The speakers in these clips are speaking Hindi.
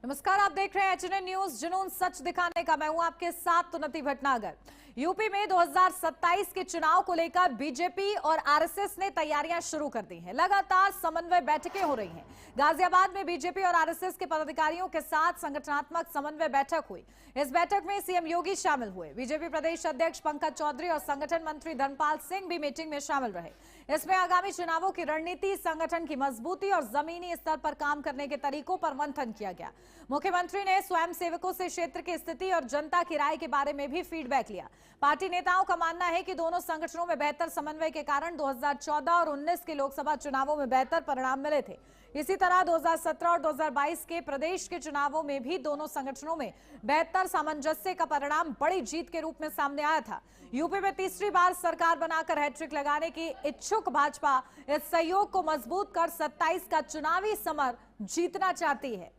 नमस्कार, आप देख रहे हैं एचएनएन न्यूज, जुनून सच दिखाने का। मैं हूं आपके साथ तुनति भटनागर। यूपी में 2027 के चुनाव को लेकर बीजेपी और आरएसएस ने तैयारियां शुरू कर दी हैं। लगातार समन्वय बैठकें हो रही हैं। गाजियाबाद में बीजेपी और आरएसएस के पदाधिकारियों के साथ संगठनात्मक समन्वय बैठक हुई। इस बैठक में सीएम योगी शामिल हुए। बीजेपी प्रदेश अध्यक्ष पंकज चौधरी और संगठन मंत्री धर्मपाल सिंह भी मीटिंग में शामिल रहे। इसमें आगामी चुनावों की रणनीति, संगठन की मजबूती और जमीनी स्तर पर काम करने के तरीकों पर मंथन किया गया। मुख्यमंत्री ने स्वयं सेवकों से क्षेत्र की स्थिति और जनता की राय के बारे में भी फीडबैक लिया। पार्टी नेताओं का मानना है कि दोनों संगठनों में बेहतर समन्वय के कारण 2014 और 19 के लोकसभा चुनावों में बेहतर परिणाम मिले थे। इसी तरह 2017 और 2022 के प्रदेश के चुनावों में भी दोनों संगठनों में बेहतर सामंजस्य का परिणाम बड़ी जीत के रूप में सामने आया था। यूपी में तीसरी बार सरकार बनाकर हैट्रिक लगाने की इच्छुक भाजपा इस सहयोग को मजबूत कर 27 का चुनावी समर जीतना चाहती है।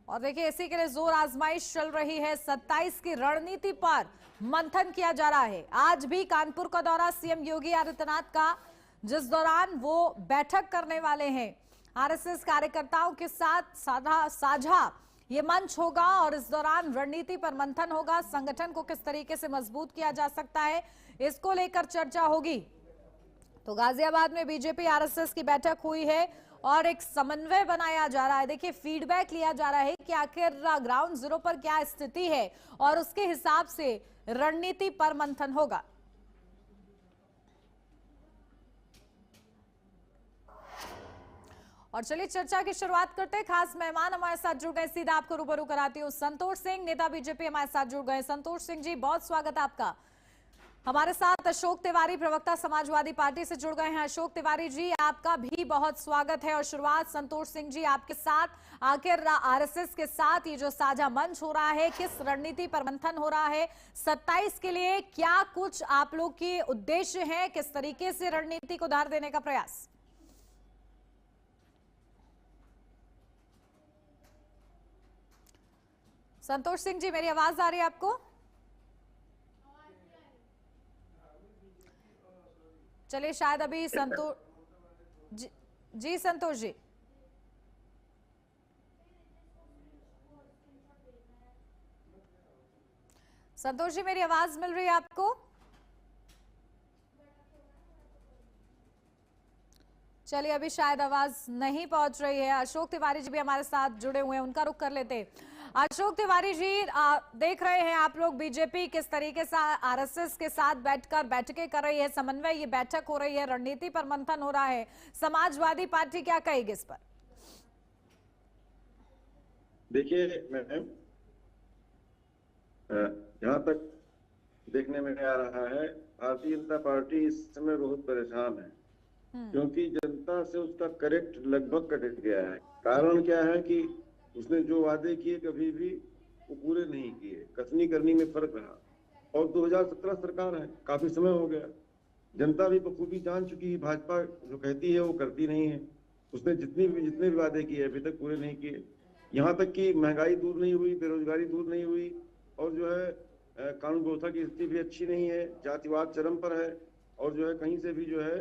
और देखिए, इसी के लिए जोर आजमाइश चल रही है। 27 की रणनीति पर मंथन किया जा रहा है। आज भी कानपुर का दौरा सीएम योगी आदित्यनाथ का, जिस दौरान वो बैठक करने वाले हैं आरएसएस कार्यकर्ताओं के साथ। साझा ये मंच होगा और इस दौरान रणनीति पर मंथन होगा। संगठन को किस तरीके से मजबूत किया जा सकता है, इसको लेकर चर्चा होगी। तो गाजियाबाद में बीजेपी आरएसएस की बैठक हुई है और एक समन्वय बनाया जा रहा है। देखिए, फीडबैक लिया जा रहा है कि आखिर ग्राउंड जीरो पर क्या स्थिति है और उसके हिसाब से रणनीति पर मंथन होगा। और चलिए चर्चा की शुरुआत करते हैं। खास मेहमान हमारे साथ जुड़ गए, सीधा आपको रूबरू कराती हूँ। संतोष सिंह, नेता बीजेपी, हमारे साथ जुड़ गए। संतोष सिंह जी, बहुत स्वागत आपका। हमारे साथ अशोक तिवारी, प्रवक्ता समाजवादी पार्टी से जुड़ गए हैं। अशोक तिवारी जी, आपका भी बहुत स्वागत है। और शुरुआत संतोष सिंह जी आपके साथ, आखिर आरएसएस के साथ ये जो साझा मंच हो रहा है, किस रणनीति पर मंथन हो रहा है 27 के लिए, क्या कुछ आप लोग के उद्देश्य हैं, किस तरीके से रणनीति को धार देने का प्रयास? संतोष सिंह जी, मेरी आवाज आ रही है आपको? चलिए, शायद अभी संतोष जी संतोष जी, संतोष जी, मेरी आवाज मिल रही है आपको? चलिए, अभी शायद आवाज नहीं पहुंच रही है। अशोक तिवारी जी भी हमारे साथ जुड़े हुए हैं, उनका रुख कर लेते हैं। अशोक तिवारी जी, देख रहे हैं आप लोग बीजेपी किस तरीके से आरएसएस के साथ बैठकर बैठकें कर रही है, समन्वय ये बैठक हो रही है, रणनीति पर मंथन हो रहा है। समाजवादी पार्टी क्या कहेगी इस पर? देखिए मैडम, जहां तक देखने में आ रहा है, भारतीय जनता पार्टी इस समय बहुत परेशान है, क्योंकि जनता से उसका करेक्ट लगभग कट गया है। कारण क्या है कि उसने जो वादे किए कभी भी वो पूरे नहीं किए, कसनी करनी में फर्क रहा। और 2017 सरकार है, काफी समय हो गया, जनता भी बखूबी जान चुकी है भाजपा जो कहती है वो करती नहीं है। उसने जितने भी वादे किए अभी तक पूरे नहीं किए। यहाँ तक कि महंगाई दूर नहीं हुई, बेरोजगारी दूर नहीं हुई, और जो है कानून व्यवस्था की स्थिति भी अच्छी नहीं है, जातिवाद चरम पर है, और जो है कहीं से भी जो है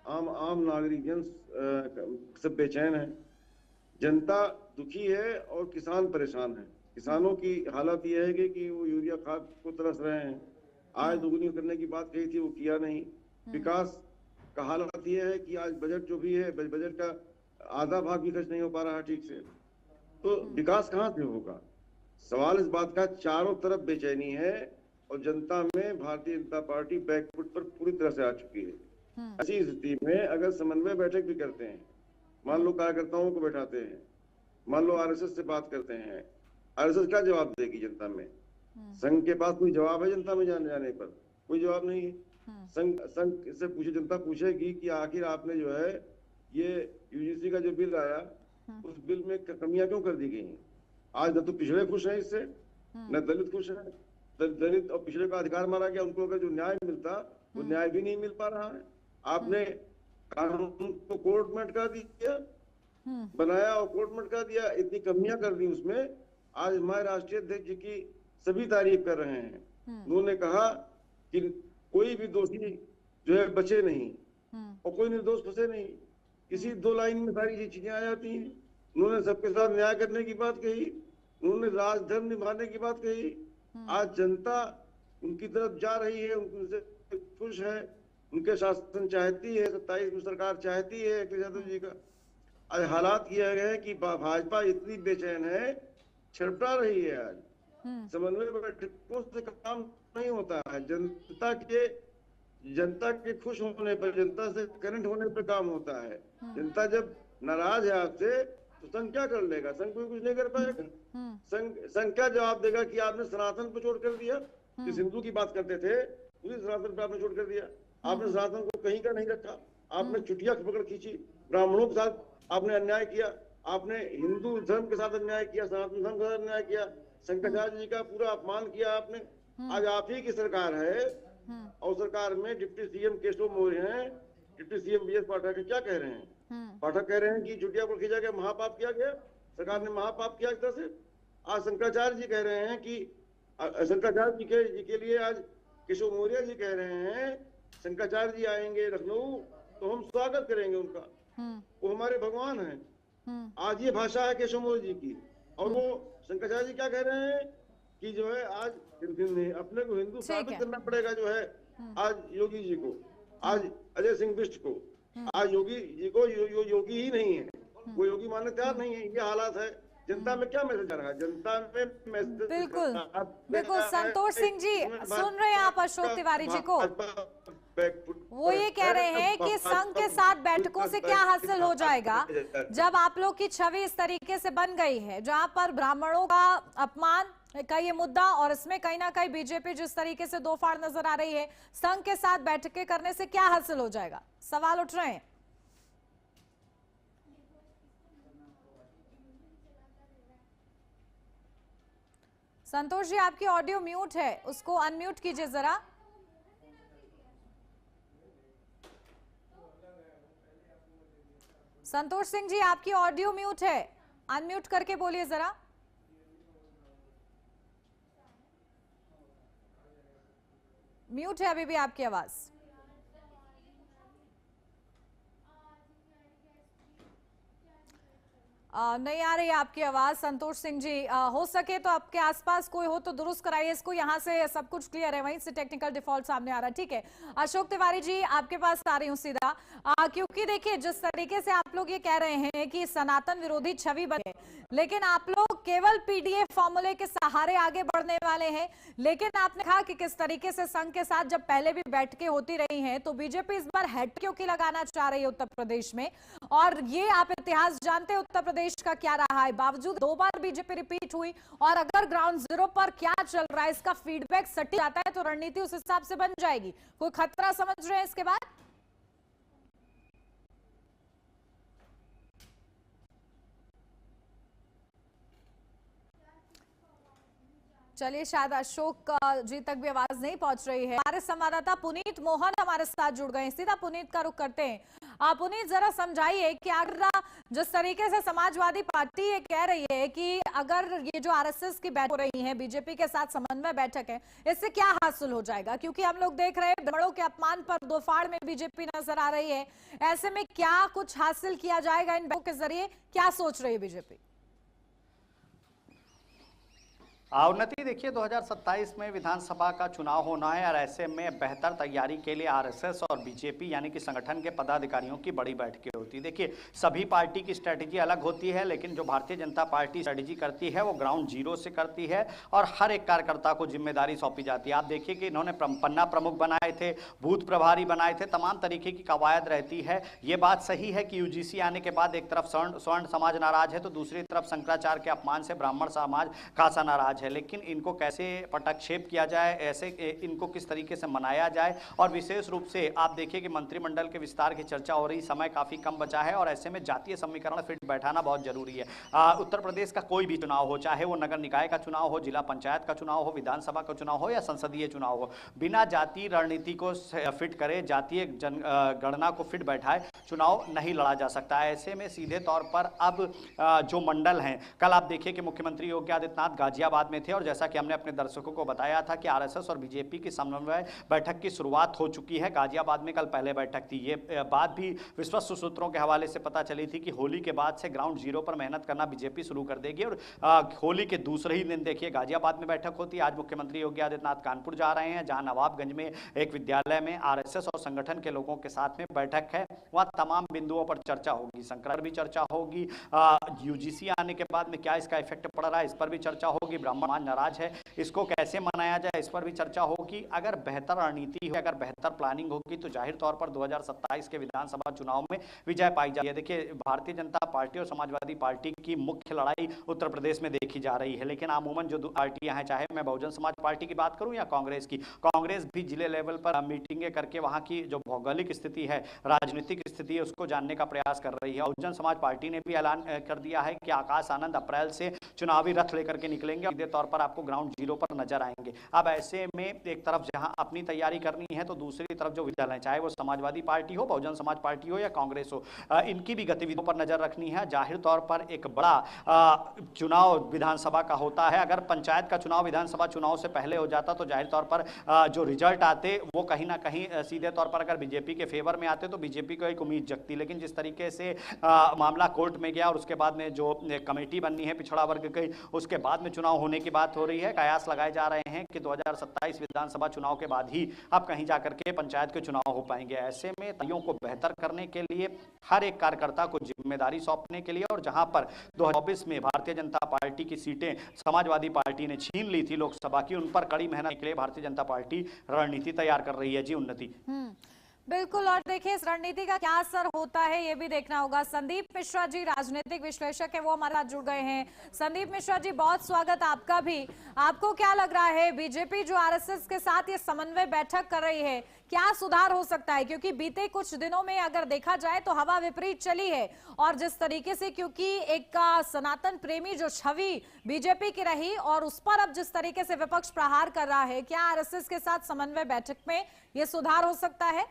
आम नागरिक जन सब बेचैन है। जनता दुखी है और किसान परेशान है। किसानों की हालत यह है कि वो यूरिया खाद को तरस रहे हैं। आय दोगुनी करने की बात कही थी, वो किया नहीं। विकास का हालत यह है कि आज बजट जो भी है, बजट का आधा भाग भी खर्च नहीं हो पा रहा है ठीक से। तो विकास कहाँ से होगा? सवाल इस बात का, चारों तरफ बेचैनी है और जनता में भारतीय जनता पार्टी बैकफुट पर पूरी तरह से आ चुकी है। ऐसी स्थिति में अगर समन्वय बैठक भी करते हैं, मान लो कार्यकर्ताओं को बैठाते हैं, मान लो आरएसएस से बात करते हैं, आरएसएस क्या जवाब देगी जनता में? संघ के पास कोई जवाब है जनता में जाने पर? कोई जवाब नहीं है। संघ से पूछे, जनता पूछेगी कि आखिर आपने जो है ये यूजीसी का जो बिल आया, उस बिल में कमियां क्यों कर दी गई हैं? आज न तो पिछड़े खुश हैं इससे, न दलित खुश है। दलित और पिछड़े का अधिकार मारा गया, उनको अगर जो न्याय मिलता वो न्याय भी नहीं मिल पा रहा है। आपने कानून को कोर्टमेंट कर दिया, बनाया और कोर्टमेंट कर दिया, इतनी कमियां कर दी उसमें। आज हमारे राष्ट्रीय अध्यक्ष जी की सभी तारीफ कर रहे हैं। उन्होंने कहा कि कोई भी दोषी जो है बचे नहीं और कोई निर्दोष फंसे नहीं। किसी दो लाइन में सारी चीजें आ जाती हैं। उन्होंने सबके साथ न्याय करने की बात कही, उन्होंने राजधर्म निभाने की बात कही। आज जनता उनकी तरफ जा रही है, उनसे खुश है, उनके शासन चाहती है, 27 में सरकार चाहती है अखिलेश यादव जी का। आज हालात ये है कि भाजपा इतनी बेचैन है, छटपटा रही है। आज समन्वय बैठकों से काम नहीं होता है। जनता के खुश होने पर, जनता से कनेक्ट होने पर काम होता है। जनता जब नाराज है आपसे तो संघ क्या कर लेगा? संघ कोई कुछ नहीं कर पाएगा। संघ क्या जवाब देगा कि आपने सनातन पर चोट कर दिया, जिस हिंदू की बात करते थे उसी सनातन पर आपने चोट कर दिया। आपने सनातन को कहीं का नहीं रखा, आपने चुटिया पकड़ खींची, ब्राह्मणों के साथ आपने अन्याय किया, आपने हिंदू धर्म के साथ अन्याय किया, सनातन धर्म के साथ अन्याय किया, शंकराचार्य जी का पूरा अपमान किया आपने। आज आप ही की सरकार है और सरकार में डिप्टी सीएम केशव मौर्य हैं, डिप्टी सीएम बीएस पाठक क्या कह रहे हैं? पाठक कह रहे हैं कि चुटिया पर खींचा गया, महापाप किया गया, सरकार ने महापाप किया एक तरह से। आज शंकराचार्य जी कह रहे हैं कि शंकराचार्य जी के लिए आज केशव मौर्य जी कह रहे हैं शंकराचार्य जी आएंगे लखनऊ तो हम स्वागत करेंगे उनका, वो हमारे भगवान हैं। आज ये भाषा है केशव मौर्य जी की। और वो शंकराचार्य जी क्या कह रहे हैं कि जो है आज अपने को हिंदू साबित करना पड़ेगा, जो है आज योगी जी को, आज अजय सिंह बिष्ट को, आज योगी जी को योगी ही नहीं है, वो योगी मानने तैयार नहीं है। ये हालात है। जनता में क्या मैसेज आ रहा है? जनता में मैसेज बिल्कुल बिल्कुल। संतोष सिंह जी सुन रहे हैं आप अशोक तिवारी जी को? वो ये कह रहे हैं कि संघ के साथ बैठकों से क्या हासिल हो जाएगा जब आप लोग की छवि इस तरीके से बन गई है, जहां पर ब्राह्मणों का अपमान का ये मुद्दा और इसमें कहीं ना कहीं बीजेपी जिस तरीके से दो फाड़ नजर आ रही है, संघ के साथ बैठकें करने से क्या हासिल हो जाएगा? सवाल उठ रहे हैं। संतोष जी आपकी ऑडियो म्यूट है, उसको अनम्यूट कीजिए जरा। संतोष सिंह जी आपकी ऑडियो म्यूट है, अनम्यूट करके बोलिए जरा। म्यूट है अभी भी आपकी आवाज। नहीं आ रही आपकी आवाज संतोष सिंह जी। हो सके तो आपके आसपास कोई हो तो दुरुस्त कराइए इसको, यहाँ से सब कुछ क्लियर है, वहीं से टेक्निकल डिफॉल्ट सामने आ रहा है। ठीक है अशोक तिवारी जी आपके पास आ रही हूँ सीधा, क्योंकि देखिए जिस तरीके से आप लोग ये कह रहे हैं कि सनातन विरोधी छवि बने, लेकिन आप लोग केवल पीडीए फॉर्मूले के सहारे आगे बढ़ने वाले हैं। लेकिन आपने कहा कि किस तरीके से संघ के साथ जब पहले भी बैठकें होती रही हैं तो बीजेपी इस बार हेड क्यों की लगाना चाह रही है उत्तर प्रदेश में, और ये आप इतिहास जानते हैं उत्तर प्रदेश का क्या रहा है। बावजूद 2 बार बीजेपी रिपीट हुई और अगर ग्राउंड जीरो पर क्या चल रहा है इसका फीडबैक सटीक आता है तो रणनीति उस हिसाब से बन जाएगी। कोई खतरा समझ रहे हैं इसके बाद? चलिए शायद अशोक जी तक भी आवाज नहीं पहुंच रही है। हमारे संवाददाता पुनीत मोहन हमारे साथ जुड़ गए हैं, सीधा पुनीत का रुख करते हैं। पुनीत जरा समझाइए कि अगर जिस तरीके से समाजवादी पार्टी ये कह रही है कि अगर ये जो आरएसएस की बैठक हो रही है बीजेपी के साथ समन्वय बैठक है, इससे क्या हासिल हो जाएगा? क्योंकि हम लोग देख रहे हैं ब्राह्मणों के अपमान पर दो फाड़ में बीजेपी नजर आ रही है। ऐसे में क्या कुछ हासिल किया जाएगा इन बैठकों के जरिए, क्या सोच रही है बीजेपी? उन्नति देखिए 2027 में विधानसभा का चुनाव होना है और ऐसे में बेहतर तैयारी के लिए आरएसएस और बीजेपी यानी कि संगठन के पदाधिकारियों की बड़ी बैठकें होती है। देखिए सभी पार्टी की स्ट्रेटेजी अलग होती है, लेकिन जो भारतीय जनता पार्टी स्ट्रेटेजी करती है वो ग्राउंड जीरो से करती है और हर एक कार्यकर्ता को जिम्मेदारी सौंपी जाती है। आप देखिए कि इन्होंने पन्ना प्रमुख बनाए थे, बूथ प्रभारी बनाए थे, तमाम तरीके की कवायद रहती है। ये बात सही है कि यूजीसी आने के बाद एक तरफ स्वर्ण समाज नाराज है तो दूसरी तरफ शंकराचार्य के अपमान से ब्राह्मण समाज खासा नाराज है। लेकिन इनको कैसे पटक्षेप किया जाए, ऐसे इनको किस तरीके से मनाया जाए, और विशेष रूप से आप देखिए कि मंत्रिमंडल के विस्तार की चर्चा हो रही, समय काफी कम बचा है और ऐसे में जातीय समीकरण फिट बैठाना बहुत जरूरी है। उत्तर प्रदेश का कोई भी चुनाव हो, चाहे वो नगर निकाय का चुनाव हो, जिला पंचायत का चुनाव हो, विधानसभा का चुनाव हो या संसदीय चुनाव हो, बिना जातीय रणनीति को फिट करे, जातीय गणना को फिट बैठाए चुनाव नहीं लड़ा जा सकता है। ऐसे में सीधे तौर पर अब जो मंडल हैं, कल आप देखिए कि मुख्यमंत्री योगी आदित्यनाथ गाजियाबाद गाजियाबाद में थे और जैसा कि हमने अपने दर्शकों को बताया था कि आरएसएस और बीजेपी की समन्वय बैठक की शुरुआत हो चुकी है। गाजियाबाद में कल पहले बैठक थी। ये बात भी विश्वस्त सूत्रों के हवाले से पता चली थी कि होली के बाद से ग्राउंड जीरो पर मेहनत करना बीजेपी शुरू कर देगी और होली के दूसरे ही दिन देखिए गाजियाबाद में बैठक होती है। आज मुख्यमंत्री योगी आदित्यनाथ कानपुर जा रहे हैं, जहां नवाबगंज में एक विद्यालय में आरएसएस और संगठन के लोगों के साथ में बैठक है। वहां तमाम बिंदुओं पर चर्चा होगी, संक्रमण भी चर्चा होगी, यूजीसी आने के बाद में क्या इसका इफेक्ट पड़ रहा है इस पर भी चर्चा होगी, ब्राह्मण समाज नाराज है इसको कैसे मनाया जाए इस पर भी चर्चा होगी। अगर बेहतर रणनीति हो, अगर बेहतर प्लानिंग होगी तो जाहिर तौर पर 2027 के विधानसभा चुनाव में विजय पाई जाएगी। देखिए भारतीय जनता पार्टी और समाजवादी पार्टी की मुख्य लड़ाई उत्तर प्रदेश में देखी जा रही है, लेकिन अमूमन जो पार्टियां हैं, चाहे मैं बहुजन समाज पार्टी की बात करूं या कांग्रेस की, कांग्रेस भी जिले लेवल पर मीटिंगें करके वहां की जो भौगोलिक स्थिति है, राजनीतिक स्थिति है, उसको जानने का प्रयास कर रही है। बहुजन समाज पार्टी ने भी ऐलान कर दिया है कि आकाश आनंद अप्रैल से चुनावी रथ लेकर के निकलेंगे, सीधे तौर पर आपको ग्राउंड जीरो पर नजर आएंगे। अब ऐसे में एक तरफ जहां अपनी तैयारी करनी है तो दूसरी तरफ जो विद्यालय, चाहे वो समाजवादी पार्टी हो, बहुजन समाज पार्टी हो या कांग्रेस हो, इनकी भी गतिविधियों पर नजर रखनी है। जाहिर तौर पर एक बड़ा चुनाव विधानसभा का होता है। अगर पंचायत का चुनाव विधानसभा चुनाव से पहले हो जाता तो जाहिर तौर पर जो रिजल्ट आते वो कहीं ना कहीं सीधे तौर पर अगर बीजेपी के फेवर में आते तो बीजेपी को एक उम्मीद जगती, लेकिन जिस तरीके से मामला कोर्ट में गया और उसके बाद में जो कमेटी बननी है पिछड़ा वर्ग की, उसके बाद में चुनाव होने की बात हो रही है। कयास लगाए जा रहे हैं कि 2027 विधानसभा चुनाव के बाद ही अब कहीं जाकर के पंचायत के चुनाव हो पाएंगे। ऐसे में तैयारियों को बेहतर करने के लिए हर एक कार्यकर्ता को जिम्मेदारी सौंपने के लिए, और जहां पर 2024 में भारतीय जनता पार्टी की सीटें समाजवादी पार्टी ने छीन ली थी लोकसभा की, उन पर कड़ी मेहनत के लिए भारतीय जनता पार्टी रणनीति तैयार कर रही है। जी उन्नति। बिल्कुल, और देखिए इस रणनीति का क्या असर होता है ये भी देखना होगा। संदीप मिश्रा जी राजनीतिक विश्लेषक है, वो हमारे साथ जुड़ गए हैं। संदीप मिश्रा जी, बहुत स्वागत आपका भी। आपको क्या लग रहा है, बीजेपी जो आरएसएस के साथ ये समन्वय बैठक कर रही है, क्या सुधार हो सकता है? क्योंकि बीते कुछ दिनों में अगर देखा जाए तो हवा विपरीत चली है, और जिस तरीके से क्योंकि एक सनातन प्रेमी जो छवि बीजेपी की रही और उस पर अब जिस तरीके से विपक्ष प्रहार कर रहा है, क्या आरएसएस के साथ समन्वय बैठक में ये सुधार हो सकता है?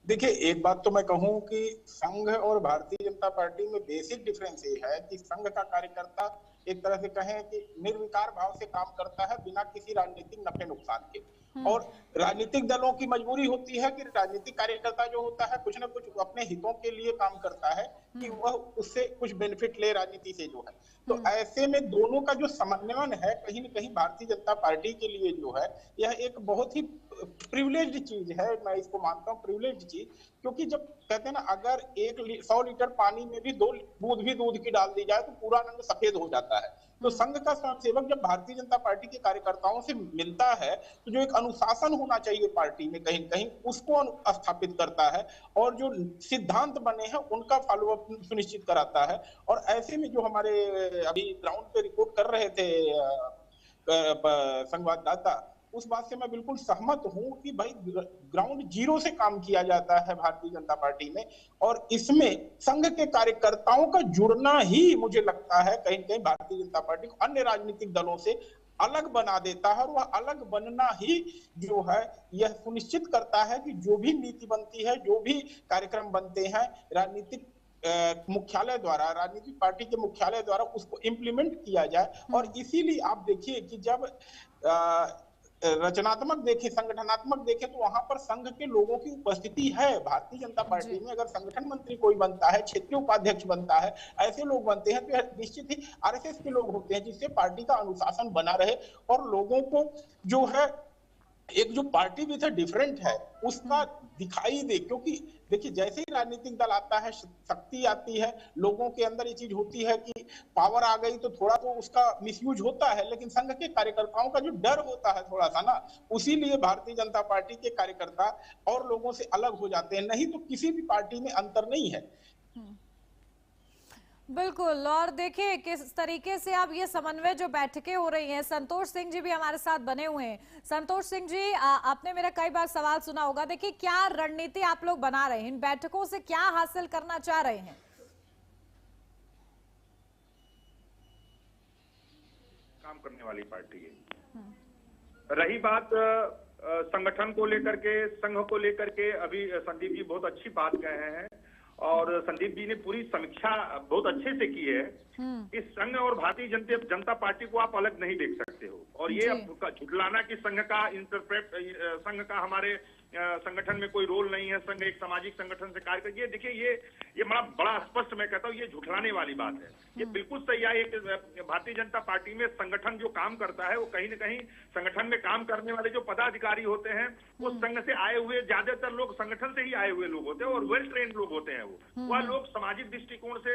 देखिए, एक बात तो मैं कहूं कि संघ और भारतीय जनता पार्टी में बेसिक डिफरेंस ये है कि संघ का कार्यकर्ता एक तरह से कहें कि निर्विकार भाव से काम करता है बिना किसी राजनीतिक नफे नुकसान के, और राजनीतिक दलों की मजबूरी होती है कि राजनीतिक कार्यकर्ता जो होता है कुछ ना कुछ अपने हितों के लिए काम करता है कि वह उससे कुछ बेनिफिट ले राजनीति से जो है। तो ऐसे में दोनों का जो समन्वय है कहीं न कहीं भारतीय जनता पार्टी के लिए जो है यह एक बहुत ही प्रिविलेज्ड चीज है। मैं इसको मानता हूँ प्रिविलेज्ड चीज, क्योंकि जब कहते हैं ना, अगर 100 लीटर पानी में भी 2 बूंद भी दूध की डाल दी जाए तो पूरा रंग सफेद हो जाता है। तो संघ का स्वयंसेवक जब भारतीय जनता पार्टी के कार्यकर्ताओं से मिलता है तो जो एक अनुशासन होना चाहिए पार्टी में कहीं कहीं उसको स्थापित करता है, और जो सिद्धांत बने हैं उनका फॉलोअप सुनिश्चित कराता है। और ऐसे में जो हमारे अभी ग्राउंड पे रिपोर्ट कर रहे थे संवाददाता, उस बात से मैं बिल्कुल सहमत हूं कि भाई ग्राउंड जीरो से काम किया जाता है भारतीय जनता पार्टी में, और इसमें संघ के कार्यकर्ताओं का जुड़ना ही मुझे लगता है कहीं कहीं भारतीय जनता पार्टी को अन्य राजनीतिक दलों से अलग बना देता है। और वह अलग बनना ही जो है यह सुनिश्चित करता है कि जो भी नीति बनती है, जो भी कार्यक्रम बनते हैं राजनीतिक मुख्यालय द्वारा, राजनीतिक पार्टी के मुख्यालय द्वारा उसको इम्प्लीमेंट किया जाए। और इसीलिए आप देखिए कि जब रचनात्मक देखे, संगठनात्मक देखे, तो वहां पर संघ के लोगों की उपस्थिति है। भारतीय जनता पार्टी में अगर संगठन मंत्री कोई बनता है, क्षेत्रीय उपाध्यक्ष बनता है, ऐसे लोग बनते हैं तो निश्चित ही आरएसएस के लोग होते हैं, जिससे पार्टी का अनुशासन बना रहे और लोगों को जो है एक जो पार्टी विथ डिफरेंट है उसका दिखाई दे। क्योंकि देखिए, जैसे ही राजनीतिक दल आता है, शक्ति आती है, लोगों के अंदर ये चीज होती है कि पावर आ गई तो थोड़ा तो उसका मिसयूज होता है, लेकिन संघ के कार्यकर्ताओं का जो डर होता है थोड़ा सा ना, उसीलिए भारतीय जनता पार्टी के कार्यकर्ता और लोगों से अलग हो जाते हैं, नहीं तो किसी भी पार्टी में अंतर नहीं है। बिल्कुल, और देखिए किस तरीके से अब ये समन्वय जो बैठकें हो रही हैं, संतोष सिंह जी भी हमारे साथ बने हुए हैं। संतोष सिंह जी, आपने मेरा कई बार सवाल सुना होगा, देखिए क्या रणनीति आप लोग बना रहे हैं, इन बैठकों से क्या हासिल करना चाह रहे हैं? काम करने वाली पार्टी है। रही बात संगठन को लेकर के, संघ को लेकर के, अभी संदीप जी बहुत अच्छी बात कहे हैं, और संदीप जी ने पूरी समीक्षा बहुत अच्छे से की है। इस संघ और भारतीय जनता पार्टी को आप अलग नहीं देख सकते हो। और ये झुठलाना कि संघ का हमारे संगठन में कोई रोल नहीं है, संघ एक सामाजिक संगठन से कार्य कर, ये देखिए ये बड़ा स्पष्ट मैं कहता हूँ, ये झुठलाने वाली बात है। ये बिल्कुल सही है। एक भारतीय जनता पार्टी में संगठन जो काम करता है वो कहीं न कहीं संगठन में काम करने वाले जो पदाधिकारी होते हैं वो संघ से आए हुए, ज्यादातर लोग संगठन से ही आए हुए लोग होते हैं और वेल ट्रेन्ड लोग होते हैं। वह लोग सामाजिक दृष्टिकोण से,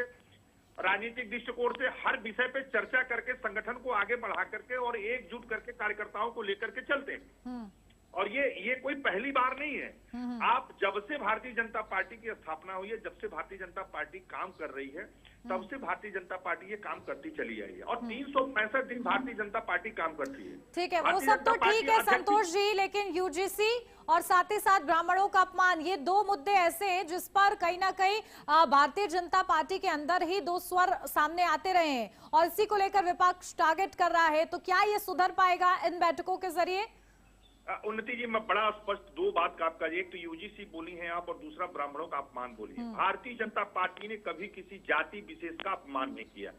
राजनीतिक दृष्टिकोण से हर विषय पे चर्चा करके संगठन को आगे बढ़ा करके और एकजुट करके कार्यकर्ताओं को लेकर के चलते हैं। और ये कोई पहली बार नहीं है। आप जब से भारतीय जनता पार्टी की स्थापना हुई है, जब से भारतीय जनता पार्टी काम कर रही है, तब से भारतीय जनता पार्टी ये काम करती चली आई है और 365 दिन भारतीय जनता पार्टी काम करती है। ठीक है, वो सब तो ठीक है संतोष जी, लेकिन यूजीसी और साथ ही साथ ब्राह्मणों का अपमान, ये दो मुद्दे ऐसे हैं जिस पर कहीं ना कहीं भारतीय जनता पार्टी के अंदर ही दो स्वर सामने आते रहे हैं और इसी को लेकर विपक्ष टारगेट कर रहा है। तो क्या ये सुधर पाएगा इन बैठकों के जरिए? उन्नति जी, मैं बड़ा स्पष्ट दो बात का आपका, एक तो यूजीसी बोली है आप और दूसरा ब्राह्मणों का अपमान बोली है। भारतीय जनता पार्टी ने कभी किसी जाति विशेष का अपमान नहीं किया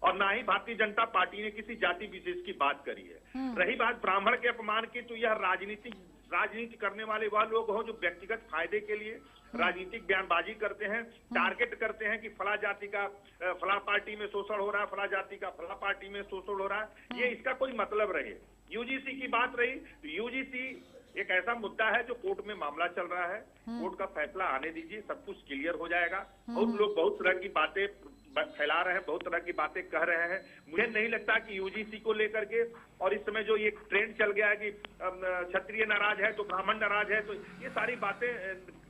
और ना ही भारतीय जनता पार्टी ने किसी जाति विशेष की बात करी है। रही बात ब्राह्मण के अपमान की, तो यह राजनीति करने वाले वह लोग हो जो व्यक्तिगत फायदे के लिए राजनीतिक बयानबाजी करते हैं, टारगेट करते हैं कि फला जाति का फला पार्टी में शोषण हो रहा है, फला जाति का फला पार्टी में शोषण हो रहा है। ये इसका कोई मतलब रहे। यूजीसी की बात रही तो यूजीसी एक ऐसा मुद्दा है जो कोर्ट में मामला चल रहा है, कोर्ट का फैसला आने दीजिए, सब कुछ क्लियर हो जाएगा। बहुत लोग बहुत तरह की बातें फैला रहे हैं, बहुत तरह की बातें कह रहे हैं। मुझे नहीं लगता कि यूजीसी को लेकर के और इस समय जो ये ट्रेंड चल गया है कि क्षत्रिय नाराज है तो ब्राह्मण नाराज है, तो ये सारी बातें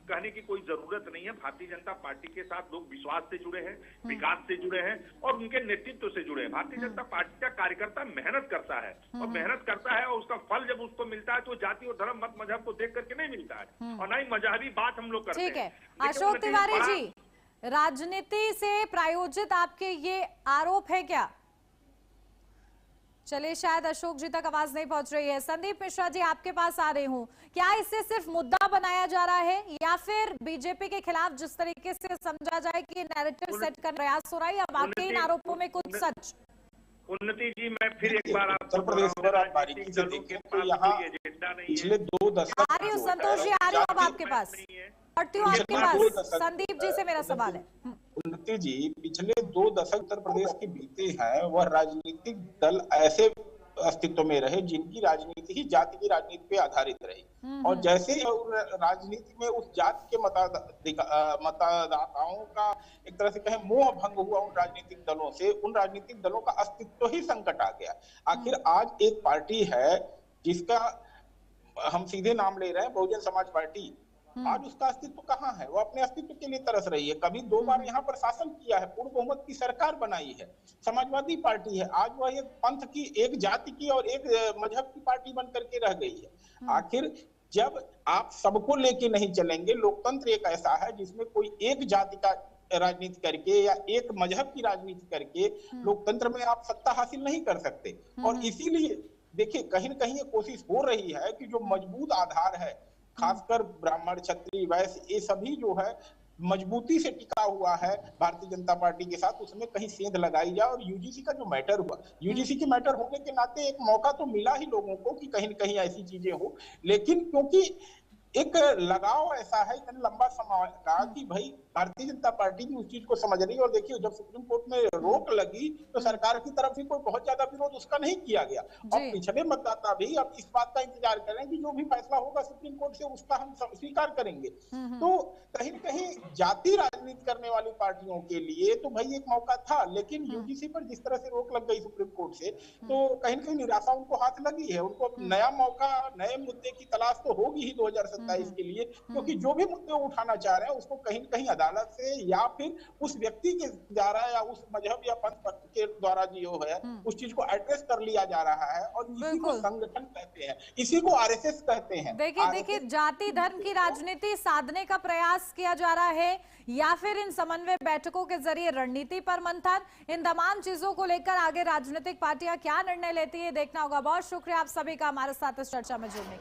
कहने की कोई जरूरत नहीं है। भारतीय जनता पार्टी के साथ लोग विश्वास से जुड़े हैं, विकास से जुड़े हैं और उनके नेतृत्व से जुड़े हैं। भारतीय जनता पार्टी का कार्यकर्ता मेहनत करता है और मेहनत करता है और उसका फल जब उसको मिलता है तो जाति और धर्म मत मजहब को देख करके नहीं मिलता है और ना ही मजहबी बात हम लोग करते हैं। ठीक है, अशोक तिवारी जी, राजनीति से प्रायोजित आपके ये आरोप है क्या? चलिए, शायद अशोक जी तक आवाज नहीं पहुंच रही है। संदीप मिश्रा जी, आपके पास आ रही हूं। क्या इसे सिर्फ मुद्दा बनाया जा रहा है या फिर बीजेपी के खिलाफ जिस तरीके से समझा जाए कि नैरेटिव सेट कर प्रयास हो रहा है, अब आपके इन आरोपों में कुछ सच? उन्नति जी, मैं फिर एक बार उत्तर प्रदेश पर आप बारीकी से देखें तो यहाँ पिछले 2 दशक आ रही हूँ संतोष जी, आ रही हूँ अब आपके पास, पढ़ती हूँ आपके पास। संदीप जी से मेरा सवाल है। उन्नति जी, पिछले 2 दशक उत्तर प्रदेश के बीते हैं, वह राजनीतिक दल ऐसे अस्तित्व में रहे जिनकी राजनीति ही जाति की राजनीति पे आधारित रही और जैसे राजनीति में उस जाति के मतदाताओं का एक तरह से कहें मोह भंग हुआ उन राजनीतिक दलों से, उन राजनीतिक दलों का अस्तित्व ही संकट आ गया। आखिर आज एक पार्टी है जिसका हम सीधे नाम ले रहे हैं, बहुजन समाज पार्टी, आज उसका अस्तित्व कहाँ है? वो अपने अस्तित्व के लिए तरस रही है। कभी 2 बार यहाँ पर शासन किया है, पूर्ण बहुमत की सरकार बनाई है, समाजवादी पार्टी है, आज वह एक पंथ की, एक जाति की और एक मजहब की पार्टी बन करके रह गई है। आखिर जब आप सबको लेके नहीं चलेंगे, लोकतंत्र एक ऐसा है जिसमें कोई एक जाति का राजनीति करके या एक मजहब की राजनीति करके लोकतंत्र में आप सत्ता हासिल नहीं कर सकते। और इसीलिए देखिए, कहीं न कहीं ये कोशिश हो रही है कि जो मजबूत आधार है, खासकर ब्राह्मण, क्षत्रिय, वैश्य, ये सभी जो है मजबूती से टिका हुआ है भारतीय जनता पार्टी के साथ, उसमें कहीं सेंध लगाई जाए। और यूजीसी का जो मैटर हुआ, यूजीसी के मैटर होने के नाते एक मौका तो मिला ही लोगों को कि कहीं न कहीं ऐसी चीजें हो, लेकिन क्योंकि एक लगाव ऐसा है इतना लंबा समय का कि भाई भारतीय जनता पार्टी भी उस चीज को समझ रही है। और देखिए, जब सुप्रीम कोर्ट में रोक लगी तो सरकार की तरफ से कोई बहुत ज्यादा विरोध उसका नहीं किया गया और पिछले मतदाता भी अब इस बात का इंतजार करें कि जो भी फैसला होगा सुप्रीम कोर्ट से उसका हम स्वीकार करेंगे। तो कहीं न कहीं जाति राजनीति करने वाली पार्टियों के लिए तो भाई एक मौका था, लेकिन यूजीसी पर जिस तरह से रोक लग गई सुप्रीम कोर्ट से, तो कहीं न कहीं निराशा उनको हाथ लगी है। उनको नया मौका, नए मुद्दे की तलाश तो होगी ही 2027 के लिए, क्योंकि जो भी मुद्दे उठाना चाह रहे हैं उसको कहीं न कहीं अदालत से या फिर उस व्यक्ति के द्वारा या उस मजहब या पंथ के द्वारा जो है उस चीज को एड्रेस कर लिया जा रहा है। और इसी को संगठन कहते हैं, इसी को आरएसएस कहते हैं। देखिए, जाति धर्म की राजनीति साधने का प्रयास किया जा रहा है या फिर इन समन्वय बैठकों के जरिए रणनीति पर मंथन, इन तमाम चीजों को लेकर आगे राजनीतिक पार्टियां क्या निर्णय लेती है देखना होगा। बहुत शुक्रिया आप सभी का हमारे साथ इस चर्चा में जुड़ने के लिए।